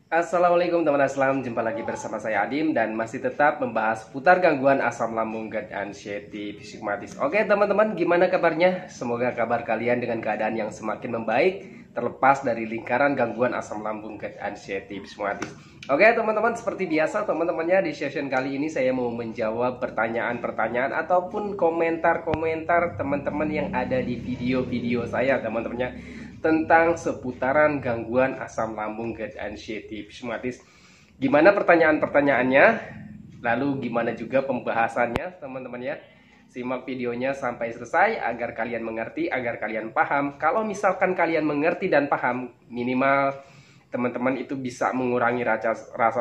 Assalamualaikum teman Aslam, jumpa lagi bersama saya Adim dan masih tetap membahas seputar gangguan asam lambung, GERD, anxiety, psikomatis. Oke teman-teman, gimana kabarnya? Semoga kabar kalian dengan keadaan yang semakin membaik, terlepas dari lingkaran gangguan asam lambung, GERD, anxiety, psikomatis. Oke teman-teman, seperti biasa teman-temannya di session kali ini saya mau menjawab pertanyaan-pertanyaan ataupun komentar-komentar teman-teman yang ada di video-video saya teman-temannya, tentang seputaran gangguan asam lambung, GERD, anxiety, psikomatis. Gimana pertanyaan-pertanyaannya? Lalu gimana juga pembahasannya, teman-teman ya? Simak videonya sampai selesai agar kalian mengerti, agar kalian paham. Kalau misalkan kalian mengerti dan paham, minimal teman-teman itu bisa mengurangi rasa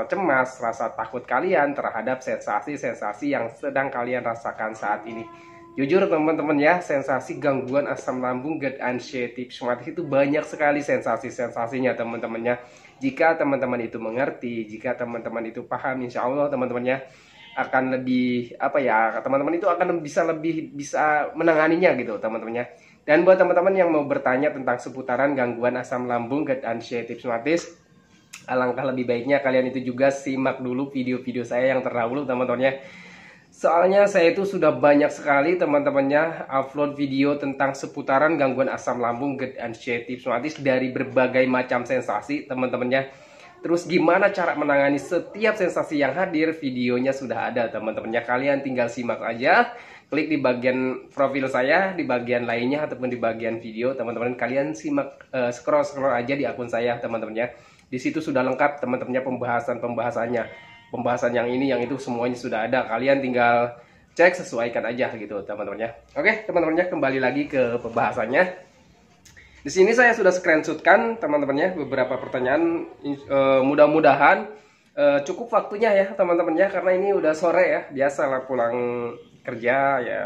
cemas, rasa takut kalian terhadap sensasi-sensasi yang sedang kalian rasakan saat ini. Jujur teman-teman ya, sensasi gangguan asam lambung, GERD, anxiety, psikomatis itu banyak sekali sensasi-sensasinya teman-temannya. Jika teman-teman itu mengerti, jika teman-teman itu paham, insya Allah teman-temannya akan lebih teman-teman itu akan lebih bisa menanganinya gitu teman-temannya. Dan buat teman-teman yang mau bertanya tentang seputaran gangguan asam lambung, GERD, anxiety, psikomatis, alangkah lebih baiknya kalian itu juga simak dulu video-video saya yang terdahulu teman-temannya. Soalnya saya itu sudah banyak sekali teman-temannya upload video tentang seputaran gangguan asam lambung, GERD, anxiety, psikomatis dari berbagai macam sensasi teman-temannya. Terus gimana cara menangani setiap sensasi yang hadir, videonya sudah ada teman-temannya. Kalian tinggal simak aja, klik di bagian profil saya, di bagian lainnya ataupun di bagian video teman-teman. Kalian simak, scroll aja di akun saya teman-temannya. Di situ sudah lengkap teman-temannya pembahasan yang ini yang itu semuanya sudah ada, kalian tinggal cek, sesuaikan aja gitu teman-temannya. Oke teman-temannya, kembali lagi ke pembahasannya. Di sini saya sudah screenshotkan teman-temannya beberapa pertanyaan. Mudah-mudahan cukup waktunya ya teman-temannya, karena ini udah sore ya, biasalah pulang kerja ya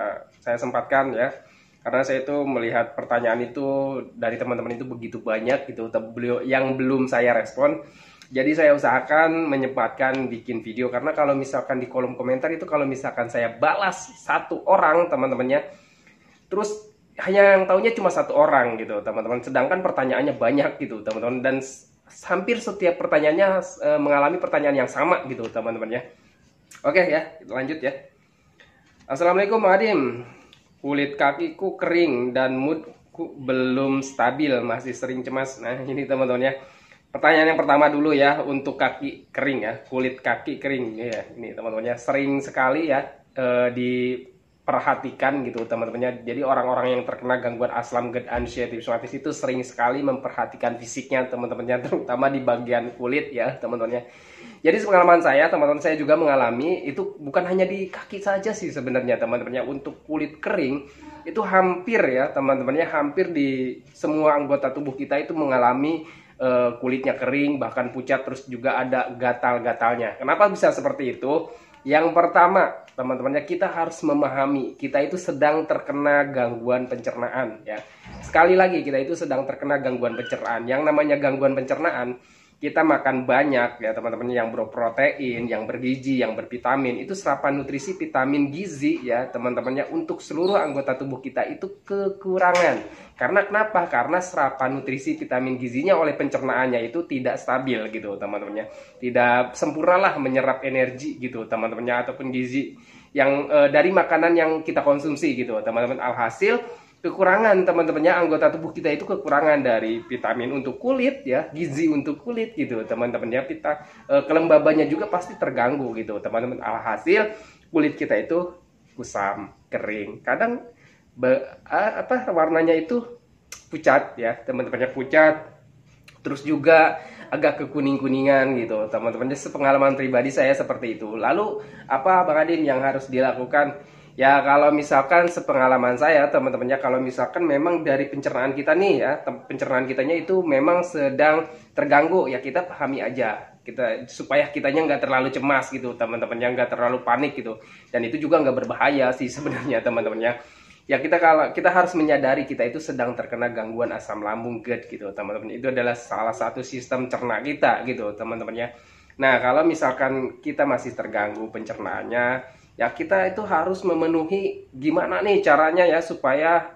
saya sempatkan ya, karena saya itu melihat pertanyaan itu dari teman-teman itu begitu banyak gitu yang belum saya respon. Jadi saya usahakan menyempatkan bikin video, karena kalau misalkan di kolom komentar itu kalau misalkan saya balas satu orang teman-temannya, terus hanya yang tahunya cuma satu orang gitu teman-teman, sedangkan pertanyaannya banyak gitu teman-teman, dan hampir setiap pertanyaannya mengalami pertanyaan yang sama gitu teman-temannya. Oke ya, lanjut ya. Assalamualaikum Adim, kulit kakiku kering dan moodku belum stabil, masih sering cemas. Nah ini teman-teman ya, pertanyaan yang pertama dulu ya, untuk kaki kering ya, kulit kaki kering ya, ini teman-temannya sering sekali ya diperhatikan gitu teman-temannya. Jadi orang-orang yang terkena gangguan asam, GERD, anxiety, psikomatis itu sering sekali memperhatikan fisiknya teman-temannya, terutama di bagian kulit ya teman-temannya. Jadi pengalaman saya, teman-teman saya juga mengalami itu, bukan hanya di kaki saja sih sebenarnya teman-temannya. Untuk kulit kering itu hampir ya teman-temannya, hampir di semua anggota tubuh kita itu mengalami kulitnya kering, bahkan pucat, terus juga ada gatal-gatalnya. Kenapa bisa seperti itu? Yang pertama, teman-temannya, kita harus memahami kita itu sedang terkena gangguan pencernaan ya. Sekali lagi, kita itu sedang terkena gangguan pencernaan. Yang namanya gangguan pencernaan, kita makan banyak ya teman-teman, yang berprotein, yang bergizi, yang bervitamin, itu serapan nutrisi vitamin gizi ya teman-temannya untuk seluruh anggota tubuh kita itu kekurangan. Karena kenapa? Karena serapan nutrisi vitamin gizinya oleh pencernaannya itu tidak stabil gitu teman-temannya, tidak sempurnalah menyerap energi gitu teman-temannya, ataupun gizi yang dari makanan yang kita konsumsi gitu teman-teman. Alhasil kekurangan teman-temannya, anggota tubuh kita itu kekurangan dari vitamin untuk kulit ya, gizi untuk kulit gitu teman-temannya, kelembabannya juga pasti terganggu gitu teman-teman. Alhasil kulit kita itu kusam, kering, kadang warnanya itu pucat ya teman-temannya, pucat, terus juga agak kekuning-kuningan gitu teman-temannya. Sepengalaman pribadi saya seperti itu. Lalu apa Bang Adin yang harus dilakukan? Ya kalau misalkan sepengalaman saya teman-temannya, kalau misalkan memang dari pencernaan kita nih ya, pencernaan kitanya itu memang sedang terganggu ya, kita pahami aja, kita supaya kitanya nggak terlalu cemas gitu teman-temannya, nggak terlalu panik gitu. Dan itu juga nggak berbahaya sih sebenarnya teman-temannya. Ya kita harus menyadari kita itu sedang terkena gangguan asam lambung, GERD gitu teman-teman. Itu adalah salah satu sistem cerna kita gitu teman-temannya. Nah kalau misalkan kita masih terganggu pencernaannya, ya kita itu harus memenuhi gimana nih caranya ya supaya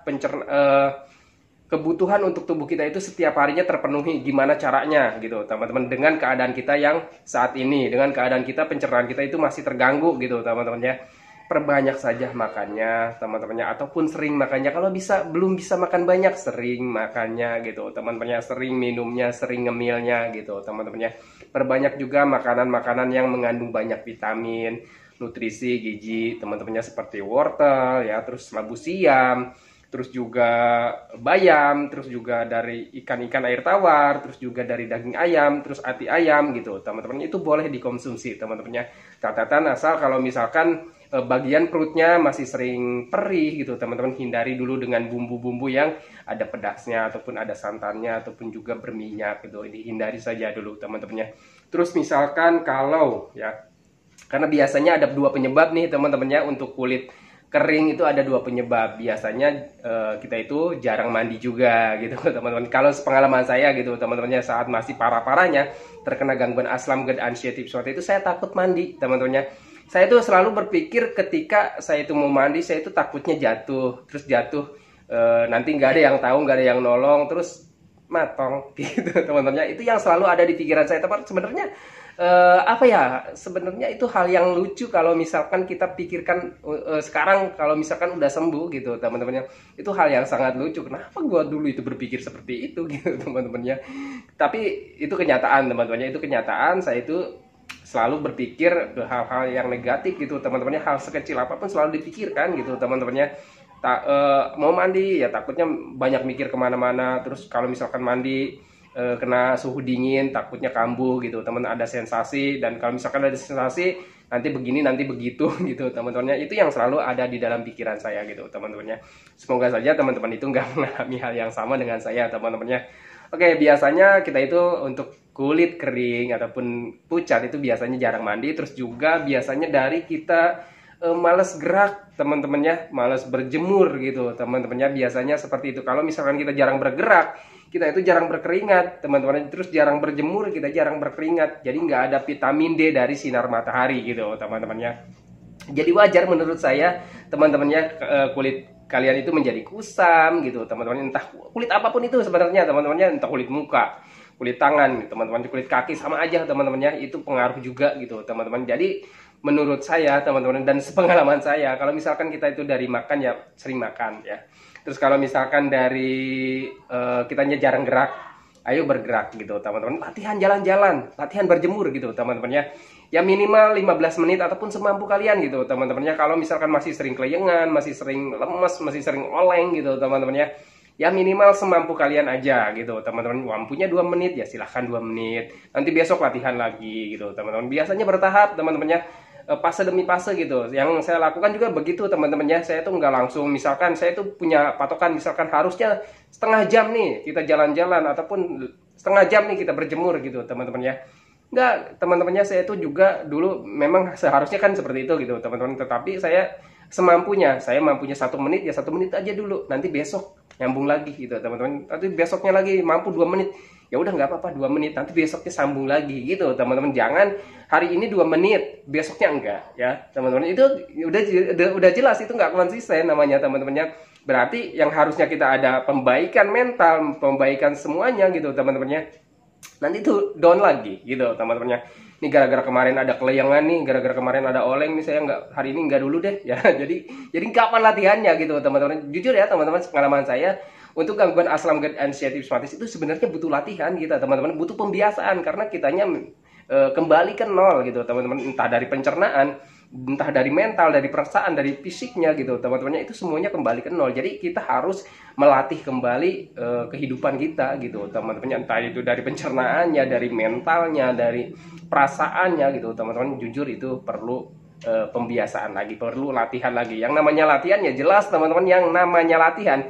kebutuhan untuk tubuh kita itu setiap harinya terpenuhi. Gimana caranya gitu teman-teman, dengan keadaan kita yang saat ini, dengan keadaan kita pencernaan kita itu masih terganggu gitu teman-teman ya. Perbanyak saja makannya teman-temannya, ataupun sering makannya. Kalau bisa, belum bisa makan banyak, sering makannya gitu teman-temannya, sering minumnya, sering ngemilnya gitu teman-temannya. Perbanyak juga makanan-makanan yang mengandung banyak vitamin, nutrisi, gizi teman-temannya, seperti wortel ya, terus labu siam, terus juga bayam, terus juga dari ikan-ikan air tawar, terus juga dari daging ayam, terus ati ayam gitu teman-teman. Itu boleh dikonsumsi teman-temannya. Catatan asal kalau misalkan bagian perutnya masih sering perih gitu teman-teman, hindari dulu dengan bumbu-bumbu yang ada pedasnya ataupun ada santannya ataupun juga berminyak gitu. Ini hindari saja dulu teman-temannya. Terus misalkan kalau ya, karena biasanya ada dua penyebab nih teman-temannya untuk kulit kering, itu ada dua penyebab. Biasanya kita itu jarang mandi juga gitu teman-teman. Kalau pengalaman saya gitu teman-temannya, saat masih parah-parahnya terkena gangguan asam GERD anxiety seperti itu, saya takut mandi teman-temannya. Saya itu selalu berpikir ketika saya itu mau mandi, saya itu takutnya jatuh, terus jatuh nanti nggak ada yang tahu, nggak ada yang nolong, terus matong gitu teman-temannya. Itu yang selalu ada di pikiran saya. Teman sebenarnya apa ya, sebenarnya itu hal yang lucu kalau misalkan kita pikirkan sekarang, kalau misalkan udah sembuh gitu teman-temannya. Itu hal yang sangat lucu, kenapa gua dulu itu berpikir seperti itu gitu teman-temannya. Tapi itu kenyataan teman-temannya, itu kenyataan. Saya itu selalu berpikir hal-hal yang negatif gitu teman-temannya. Hal sekecil apapun selalu dipikirkan gitu teman-temannya. Mau mandi ya takutnya banyak mikir kemana-mana. Terus kalau misalkan mandi kena suhu dingin, takutnya kambuh gitu teman, ada sensasi. Dan kalau misalkan ada sensasi nanti begini nanti begitu gitu teman-temannya. Itu yang selalu ada di dalam pikiran saya gitu teman-temannya. Semoga saja teman-teman itu nggak mengalami hal yang sama dengan saya teman-temannya. Oke, biasanya kita itu untuk kulit kering ataupun pucat itu biasanya jarang mandi. Terus juga biasanya dari kita males gerak teman-temannya, males berjemur gitu teman-temannya. Biasanya seperti itu. Kalau misalkan kita jarang bergerak, kita itu jarang berkeringat teman-teman. Terus jarang berjemur, kita jarang berkeringat. Jadi nggak ada vitamin D dari sinar matahari gitu teman-temannya. Jadi wajar menurut saya teman-temannya kulit kalian itu menjadi kusam gitu teman-teman. Entah kulit apapun itu sebenarnya teman-temannya, entah kulit muka, kulit tangan teman-teman, kulit kaki, sama aja teman-temannya. Itu pengaruh juga gitu teman-teman. Jadi menurut saya teman-teman, dan sepengalaman saya, kalau misalkan kita itu dari makan ya sering makan ya. Terus kalau misalkan dari kitanya jarang gerak, ayo bergerak gitu teman-teman. Latihan jalan-jalan, latihan berjemur gitu teman-temannya. Ya minimal 15 menit ataupun semampu kalian gitu teman-temannya. Kalau misalkan masih sering kelayangan, masih sering lemes, masih sering oleng gitu teman-temannya, ya minimal semampu kalian aja gitu teman-teman. Mampunya 2 menit ya silahkan 2 menit. Nanti besok latihan lagi gitu teman-teman. Biasanya bertahap teman-temannya, fase demi fase gitu. Yang saya lakukan juga begitu teman-temannya. Saya tuh nggak langsung, misalkan saya tuh punya patokan, misalkan harusnya setengah jam nih kita jalan-jalan ataupun setengah jam nih kita berjemur gitu teman-temannya. Enggak, teman-temannya saya itu juga dulu memang seharusnya kan seperti itu gitu teman-teman. Tetapi saya semampunya, saya mampunya 1 menit ya 1 menit aja dulu. Nanti besok nyambung lagi gitu teman-teman. Nanti besoknya lagi mampu 2 menit, ya udah nggak apa-apa 2 menit. Nanti besoknya sambung lagi gitu teman-teman. Jangan hari ini 2 menit, besoknya enggak ya teman-teman. Itu udah jelas itu nggak konsisten namanya teman-temannya. Berarti yang harusnya kita ada pembaikan mental, pembaikan semuanya gitu teman-temannya, nanti tuh down lagi gitu teman-temannya. Ini gara-gara kemarin ada kelayangan nih, gara-gara kemarin ada oleng nih, saya nggak, hari ini nggak dulu deh ya. Jadi kapan latihannya gitu teman-teman. Jujur ya teman-teman, pengalaman saya untuk gangguan asam GERD anxiety rheumatis itu sebenarnya butuh latihan kita teman-teman, butuh pembiasaan. Karena kitanya kembali ke nol gitu teman-teman, entah dari pencernaan, entah dari mental, dari perasaan, dari fisiknya gitu teman-temannya, itu semuanya kembali ke nol. Jadi kita harus melatih kembali kehidupan kita gitu teman-teman, entah itu dari pencernaannya, dari mentalnya, dari perasaannya gitu teman-teman. Jujur itu perlu pembiasaan lagi, perlu latihan lagi. Yang namanya latihan ya jelas teman-teman, yang namanya latihan,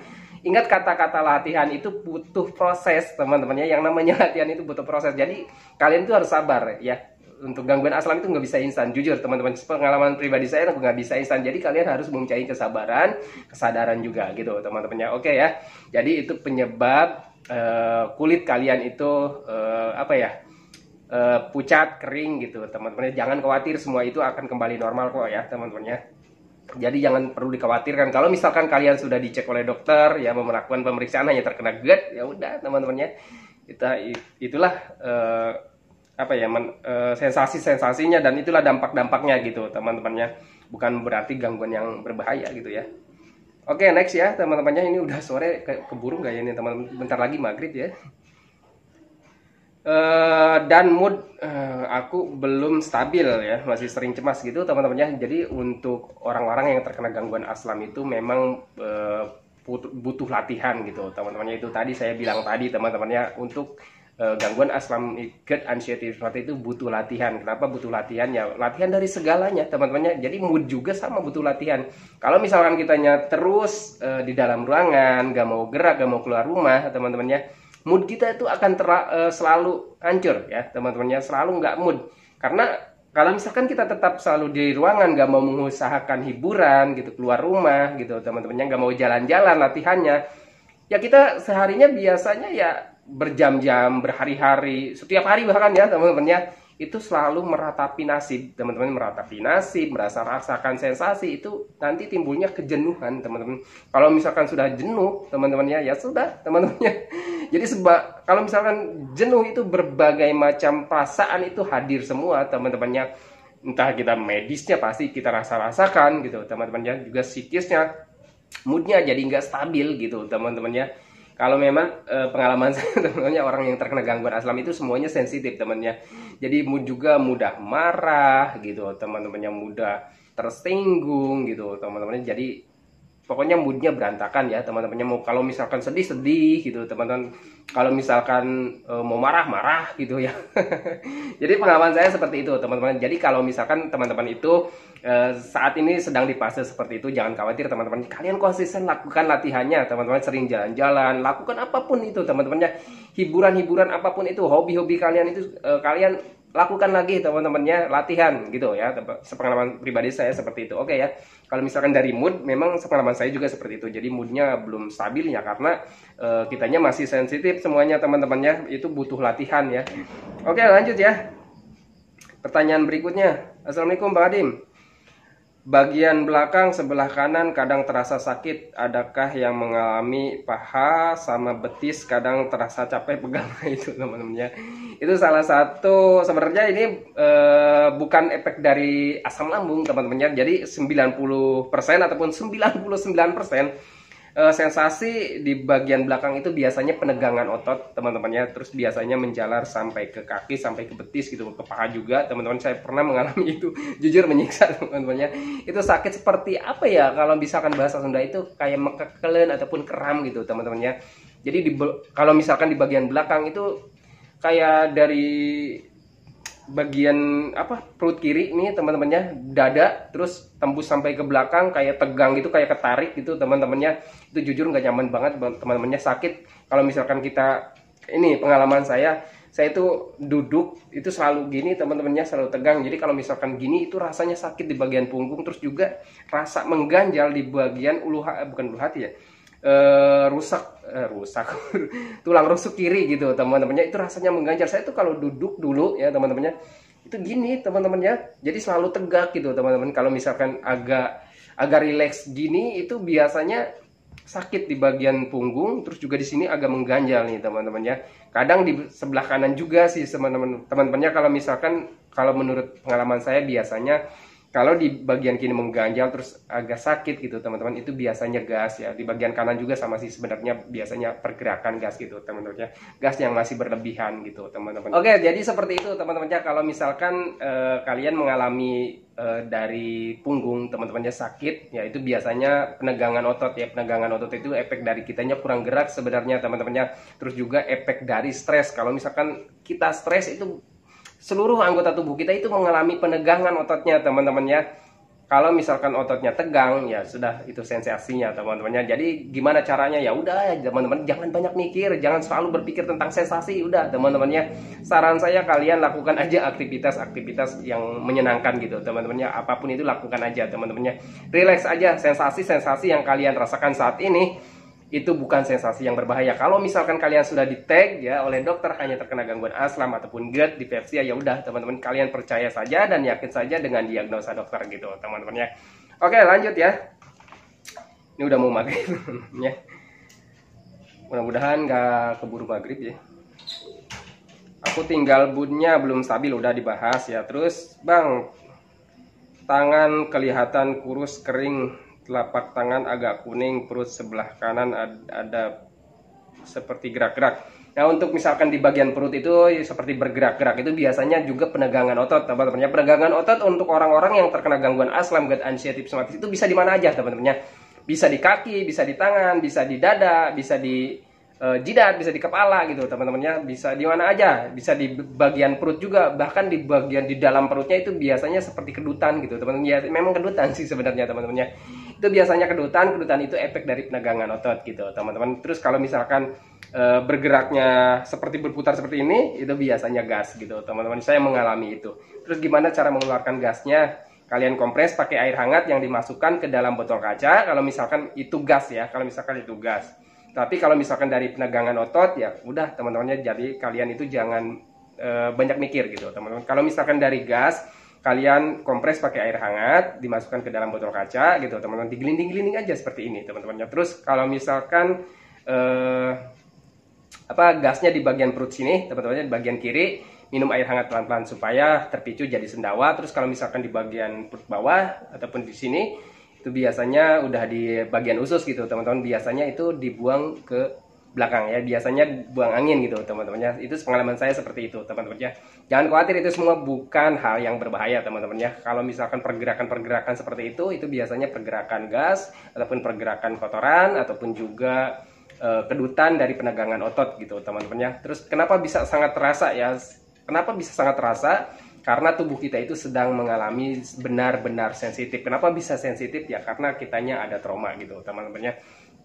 ingat kata-kata latihan itu butuh proses teman-temannya. Yang namanya latihan itu butuh proses. Jadi kalian itu harus sabar ya. Untuk gangguan asam itu nggak bisa instan, jujur teman-teman. Pengalaman pribadi saya nggak bisa instan. Jadi kalian harus mencari kesabaran, kesadaran juga gitu teman-temannya. Oke ya. Jadi itu penyebab kulit kalian itu apa ya, pucat, kering gitu teman-teman. Jangan khawatir, semua itu akan kembali normal kok ya teman-temannya. Jadi jangan perlu dikhawatirkan kalau misalkan kalian sudah dicek oleh dokter ya, melakukan pemeriksaan hanya terkena GERD, ya udah teman-temannya, itulah sensasi-sensasinya, dan itulah dampak-dampaknya gitu teman-temannya, bukan berarti gangguan yang berbahaya gitu ya. Oke, next ya teman-temannya, ini udah sore, keburu nggak ya ini teman-teman, bentar lagi maghrib ya. Dan mood aku belum stabil ya, masih sering cemas gitu teman-temannya. Jadi untuk orang-orang yang terkena gangguan aslam itu memang butuh latihan gitu teman-temannya. Itu tadi saya bilang tadi teman-temannya, untuk gangguan aslam GERD anxiety disorder itu butuh latihan. Kenapa butuh latihan? Ya latihan dari segalanya teman-temannya. Jadi mood juga sama butuh latihan. Kalau misalkan kitanya terus di dalam ruangan, gak mau gerak, gak mau keluar rumah teman-temannya, mood kita itu akan selalu hancur ya teman-temannya, selalu nggak mood. Karena kalau misalkan kita tetap selalu di ruangan, nggak mau mengusahakan hiburan gitu, keluar rumah gitu teman-temannya, nggak mau jalan-jalan latihannya, ya kita seharinya biasanya ya berjam-jam, berhari-hari, setiap hari bahkan ya teman-temannya, itu selalu meratapi nasib teman-teman, meratapi nasib, merasa rasakan sensasi, itu nanti timbulnya kejenuhan teman-teman. Kalau misalkan sudah jenuh teman-temannya, ya sudah teman-temannya. Jadi kalau misalkan jenuh itu berbagai macam perasaan itu hadir semua teman-temannya, entah kita medisnya pasti kita rasakan gitu teman-temannya, juga psikisnya, moodnya jadi nggak stabil gitu teman-temannya. Kalau memang pengalaman saya teman-temannya, orang yang terkena gangguan aslam itu semuanya sensitif temannya. Jadi mood juga mudah marah gitu teman-temannya, mudah tersinggung gitu teman-temannya. Jadi pokoknya moodnya berantakan ya teman-temannya. Mau kalau misalkan sedih gitu teman-teman, kalau misalkan mau marah gitu ya. Jadi pengalaman saya seperti itu teman-teman. Jadi kalau misalkan teman-teman itu saat ini sedang di fase seperti itu, jangan khawatir teman-teman. Kalian konsisten lakukan latihannya teman-teman, sering jalan-jalan, lakukan apapun itu teman-temannya, hiburan-hiburan apapun itu, hobi-hobi kalian itu kalian lakukan lagi teman-temannya, latihan gitu ya. Sepengalaman pribadi saya seperti itu. Oke ya. Kalau misalkan dari mood, memang sepengalaman saya juga seperti itu. Jadi moodnya belum stabil ya, karena kitanya masih sensitif semuanya teman-temannya, itu butuh latihan ya. Oke, lanjut ya. Pertanyaan berikutnya. Assalamualaikum Bang Adim. Bagian belakang sebelah kanan kadang terasa sakit. Adakah yang mengalami paha sama betis kadang terasa capek pegang? Itu teman-temannya. Itu salah satu, sebenarnya ini bukan efek dari asam lambung teman-temannya. Jadi 90% ataupun 99% sensasi di bagian belakang itu biasanya penegangan otot teman-temannya, terus biasanya menjalar sampai ke kaki, sampai ke betis gitu, ke paha juga teman-teman. Saya pernah mengalami itu, jujur menyiksa teman-temannya. Itu sakit seperti apa ya, kalau misalkan bahasa Sunda itu kayak mekekelen ataupun kram gitu teman-temannya. Jadi kalau misalkan di bagian belakang itu kayak dari bagian perut kiri nih teman-temannya, dada, terus tembus sampai ke belakang, kayak tegang gitu, kayak ketarik gitu teman-temannya. Itu jujur nggak nyaman banget teman-temannya, sakit. Kalau misalkan kita, ini pengalaman saya itu duduk itu selalu gini teman-temannya, selalu tegang. Jadi kalau misalkan gini itu rasanya sakit di bagian punggung, terus juga rasa mengganjal di bagian bukan ulu hati ya, rusak tulang rusuk kiri gitu teman-temannya, itu rasanya mengganjal. Saya tuh kalau duduk dulu ya teman-temannya, itu gini teman-temannya, jadi selalu tegak gitu teman-teman. Kalau misalkan agak rileks gini, itu biasanya sakit di bagian punggung, terus juga di sini agak mengganjal nih teman-temannya. Kadang di sebelah kanan juga sih teman-temannya. Kalau misalkan, kalau menurut pengalaman saya biasanya kalau di bagian kiri mengganjal terus agak sakit gitu teman-teman, itu biasanya gas ya. Di bagian kanan juga sama sih sebenarnya, biasanya pergerakan gas gitu teman-teman, gas yang masih berlebihan gitu teman-teman. Oke, jadi seperti itu teman-teman. Kalau misalkan kalian mengalami dari punggung teman-temannya sakit ya, itu biasanya penegangan otot ya. Penegangan otot itu efek dari kitanya kurang gerak sebenarnya teman-temannya. Terus juga efek dari stres. Kalau misalkan kita stres, itu seluruh anggota tubuh kita itu mengalami penegangan ototnya teman-temannya. Kalau misalkan ototnya tegang, ya sudah, itu sensasinya teman-temannya. Jadi gimana caranya? Ya udah teman-teman, jangan banyak mikir, jangan selalu berpikir tentang sensasi. Udah teman-temannya, saran saya kalian lakukan aja aktivitas yang menyenangkan gitu teman-temannya. Apapun itu lakukan aja teman-temannya. Relax aja. Sensasi-sensasi yang kalian rasakan saat ini itu bukan sensasi yang berbahaya. Kalau misalkan kalian sudah di tag ya oleh dokter hanya terkena gangguan aslam ataupun GERD, dipepsia, ya udah teman-teman, kalian percaya saja dan yakin saja dengan diagnosa dokter gitu teman-teman ya. Oke, lanjut ya. Ini udah mau maghrib ya. Mudah-mudahan nggak keburu maghrib ya. Aku tinggal bootnya belum stabil, udah dibahas ya. Terus bang, tangan kelihatan kurus kering, telapak tangan agak kuning, perut sebelah kanan ada seperti gerak-gerak. Nah, untuk misalkan di bagian perut itu seperti bergerak-gerak, itu biasanya juga penegangan otot, teman-temannya. Penegangan otot untuk orang-orang yang terkena gangguan asam, GERD, anxiety, psikosomatis itu bisa di mana aja, teman-temannya. Bisa di kaki, bisa di tangan, bisa di dada, bisa di jidat, bisa di kepala gitu, teman-temannya. Bisa di mana aja, bisa di bagian perut juga, bahkan di bagian di dalam perutnya itu biasanya seperti kedutan gitu, teman-teman. Ya, memang kedutan sih sebenarnya, teman-temannya. Itu biasanya kedutan itu efek dari penegangan otot gitu, teman-teman. Terus kalau misalkan bergeraknya seperti berputar seperti ini, itu biasanya gas gitu, teman-teman. Saya mengalami itu. Terus gimana cara mengeluarkan gasnya? Kalian kompres pakai air hangat yang dimasukkan ke dalam botol kaca. Kalau misalkan itu gas ya, kalau misalkan itu gas. Tapi kalau misalkan dari penegangan otot ya udah, teman-temannya. Jadi kalian itu jangan banyak mikir gitu, teman-teman. Kalau misalkan dari gas, kalian kompres pakai air hangat, dimasukkan ke dalam botol kaca gitu, teman-teman. Digelinding-gelinding aja seperti ini, teman-temannya. Terus kalau misalkan gasnya di bagian perut sini, teman-teman, di bagian kiri, minum air hangat pelan-pelan supaya terpicu jadi sendawa. Terus kalau misalkan di bagian perut bawah ataupun di sini, itu biasanya udah di bagian usus gitu, teman-teman. Biasanya itu dibuang ke belakang ya, biasanya buang angin gitu, teman-temannya. Itu pengalaman saya seperti itu, teman-temannya. Jangan khawatir, itu semua bukan hal yang berbahaya, teman-temannya. Kalau misalkan pergerakan-pergerakan seperti itu biasanya pergerakan gas ataupun pergerakan kotoran ataupun juga kedutan dari penegangan otot gitu, teman-temannya. Terus kenapa bisa sangat terasa ya? Kenapa bisa sangat terasa? Karena tubuh kita itu sedang mengalami benar-benar sensitif. Kenapa bisa sensitif ya? Karena kitanya ada trauma gitu, teman-temannya.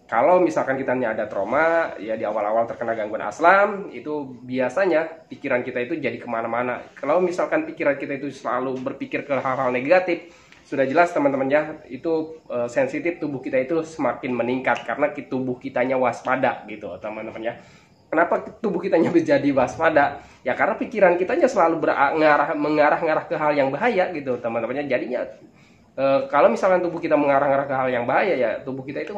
Kalau misalkan kitanya ada trauma, ya di awal-awal terkena gangguan asam, itu biasanya pikiran kita itu jadi kemana-mana. Kalau misalkan pikiran kita itu selalu berpikir ke hal-hal negatif, sudah jelas teman-temannya, itu sensitif tubuh kita itu semakin meningkat karena tubuh kitanya waspada gitu, teman-temannya. Kenapa tubuh kitanya menjadi waspada? Ya karena pikiran kitanya selalu mengarah ke hal yang bahaya gitu, teman-temannya. Jadinya kalau misalkan tubuh kita mengarah-ngarah ke hal yang bahaya, ya tubuh kita itu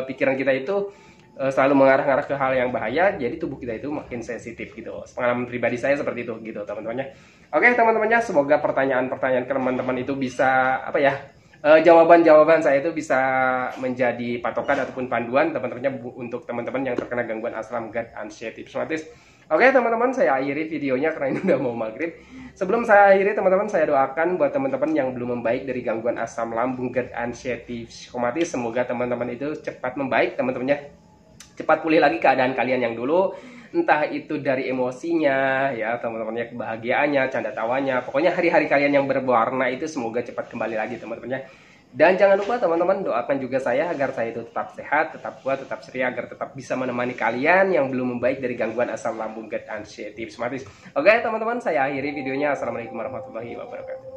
pikiran kita itu selalu mengarah-ngarah ke hal yang bahaya, jadi tubuh kita itu makin sensitif gitu. Pengalaman pribadi saya seperti itu gitu, teman-temannya. Oke, teman-temannya, semoga pertanyaan-pertanyaan teman-teman itu bisa jawaban-jawaban saya itu bisa menjadi patokan ataupun panduan teman-temannya untuk teman-teman yang terkena gangguan asam, GERD, anxiety, psikosomatis. Oke, teman-teman, saya akhiri videonya karena ini udah mau maghrib. Sebelum saya akhiri, teman-teman, saya doakan buat teman-teman yang belum membaik dari gangguan asam lambung, GERD, anxiety, psikosomatis, semoga teman-teman itu cepat membaik, teman-temannya. Cepat pulih lagi keadaan kalian yang dulu. Entah itu dari emosinya, ya teman-temannya, kebahagiaannya, canda tawanya, pokoknya hari-hari kalian yang berwarna itu semoga cepat kembali lagi, teman-temannya. Dan jangan lupa teman-teman, doakan juga saya agar saya itu tetap sehat, tetap kuat, tetap ceria, agar tetap bisa menemani kalian yang belum membaik dari gangguan asam lambung, GERD, anxiety, psikosomatis. Oke, teman-teman, saya akhiri videonya. Assalamualaikum warahmatullahi wabarakatuh.